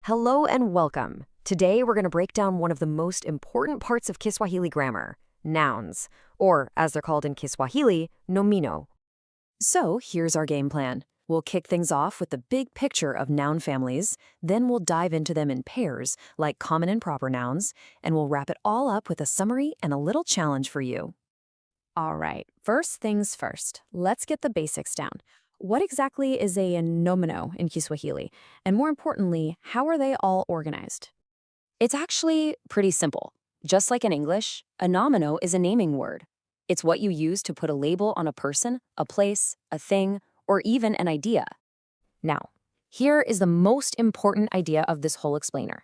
Hello and welcome. Today we're going to break down one of the most important parts of Kiswahili grammar, nouns, or as they're called in Kiswahili, nomino. So here's our game plan. We'll kick things off with the big picture of noun families, then we'll dive into them in pairs, like common and proper nouns, and we'll wrap it all up with a summary and a little challenge for you. All right, first things first. Let's get the basics down. What exactly is a nomino in Kiswahili? And more importantly, how are they all organized? It's actually pretty simple. Just like in English, a nomino is a naming word. It's what you use to put a label on a person, a place, a thing, or even an idea. Now, here is the most important idea of this whole explainer.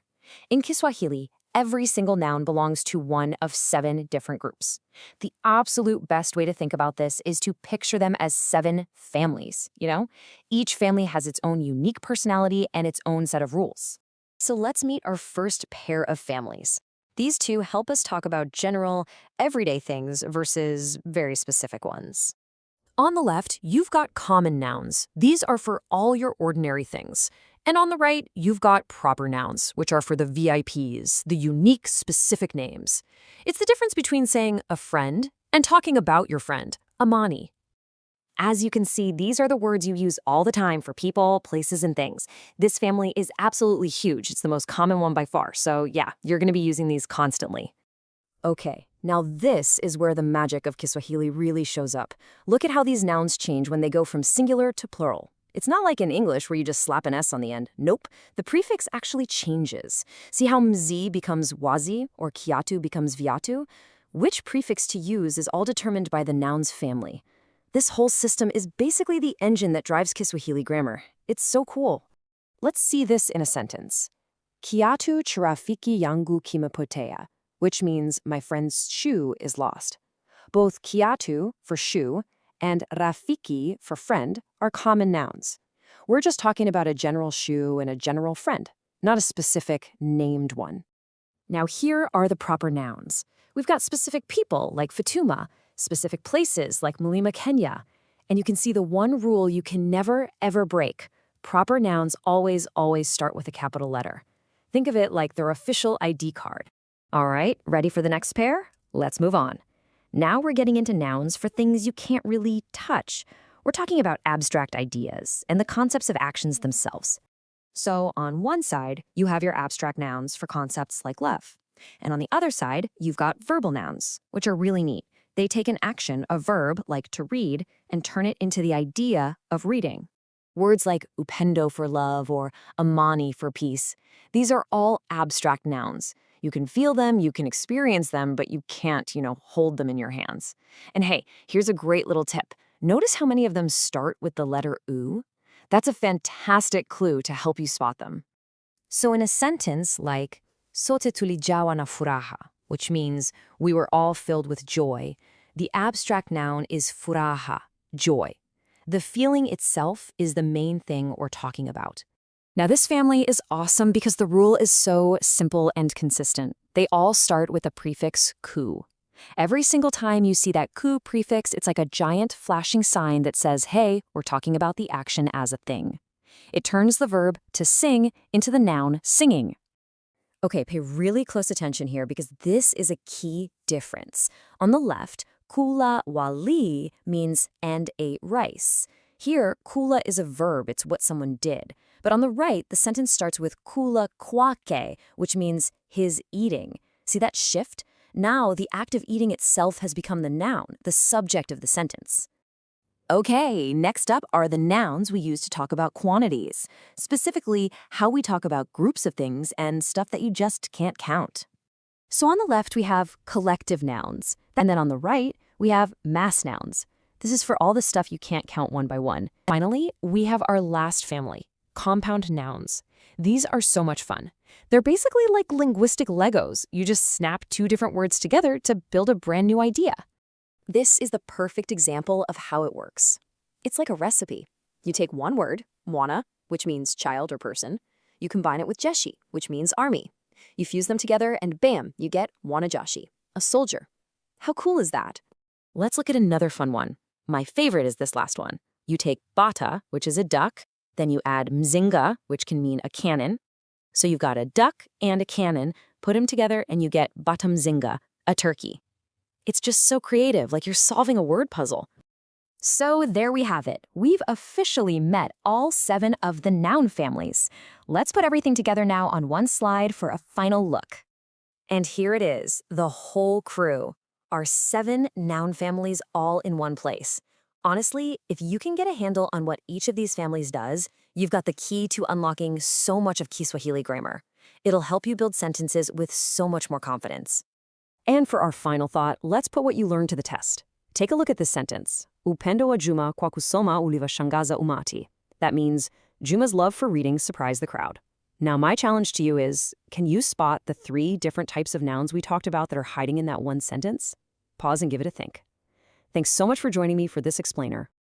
In Kiswahili, every single noun belongs to one of 7 different groups. The absolute best way to think about this is to picture them as 7 families, Each family has its own unique personality and its own set of rules. So let's meet our first pair of families. These two help us talk about general, everyday things versus very specific ones. On the left, you've got common nouns. These are for all your ordinary things. And on the right, you've got proper nouns, which are for the VIPs, the unique, specific names. It's the difference between saying a friend and talking about your friend, Amani. As you can see, these are the words you use all the time for people, places, and things. This family is absolutely huge. It's the most common one by far. So yeah, you're going to be using these constantly. Okay, now this is where the magic of Kiswahili really shows up. Look at how these nouns change when they go from singular to plural. It's not like in English where you just slap an S on the end. Nope, the prefix actually changes. See how mzi becomes wazi or kiatu becomes viatu? Which prefix to use is all determined by the noun's family. This whole system is basically the engine that drives Kiswahili grammar. It's so cool. Let's see this in a sentence. Kiatu cha rafiki yangu kimepotea, which means my friend's shoe is lost. Both kiatu, for shoe, and rafiki, for friend, are common nouns. We're just talking about a general shoe and a general friend, not a specific named one. Now here are the proper nouns. We've got specific people like Fatuma, specific places like Mulima, Kenya. And you can see the one rule you can never, ever break. Proper nouns always start with a capital letter. Think of it like their official ID card. All right, ready for the next pair? Let's move on. Now we're getting into nouns for things you can't really touch. We're talking about abstract ideas and the concepts of actions themselves. So on one side, you have your abstract nouns for concepts like love. And on the other side, you've got verbal nouns, which are really neat. They take an action, a verb like to read, and turn it into the idea of reading. Words like upendo for love or amani for peace, these are all abstract nouns. You can feel them, you can experience them, but you can't, hold them in your hands. And hey, here's a great little tip. Notice how many of them start with the letter u? That's a fantastic clue to help you spot them. So in a sentence like, sote tulijawa na furaha, which means we were all filled with joy, the abstract noun is furaha, joy. The feeling itself is the main thing we're talking about. Now, this family is awesome because the rule is so simple and consistent. They all start with the prefix ku. Every single time you see that ku prefix, it's like a giant flashing sign that says, hey, we're talking about the action as a thing. It turns the verb to sing into the noun singing. Okay, pay really close attention here because this is a key difference. On the left, kula wali means and ate rice. Here, kula is a verb, it's what someone did. But on the right, the sentence starts with kula kwake, which means his eating. See that shift? Now, the act of eating itself has become the noun, the subject of the sentence. Okay, next up are the nouns we use to talk about quantities, specifically how we talk about groups of things and stuff that you just can't count. So on the left, we have collective nouns, and then on the right, we have mass nouns. This is for all the stuff you can't count one by one. Finally, we have our last family, compound nouns. These are so much fun. They're basically like linguistic Legos. You just snap 2 different words together to build a brand new idea. This is the perfect example of how it works. It's like a recipe. You take one word, mwana, which means child or person. You combine it with jeshi, which means army. You fuse them together and bam, you get wanajeshi, a soldier. How cool is that? Let's look at another fun one. My favorite is this last one. You take bata, which is a duck, then you add mzinga, which can mean a cannon. So you've got a duck and a cannon, put them together and you get batamzinga, a turkey. It's just so creative, like you're solving a word puzzle. So there we have it. We've officially met all 7 of the noun families. Let's put everything together now on one slide for a final look. And here it is, the whole crew. Our 7 noun families all in one place. Honestly, if you can get a handle on what each of these families does, you've got the key to unlocking so much of Kiswahili grammar. It'll help you build sentences with so much more confidence. And for our final thought, let's put what you learned to the test. Take a look at this sentence. Upendo wa Juma kwa kusoma ulivashangaza umati. That means Juma's love for reading surprised the crowd. Now my challenge to you is, can you spot the 3 different types of nouns we talked about that are hiding in that one sentence? Pause and give it a think. Thanks so much for joining me for this explainer.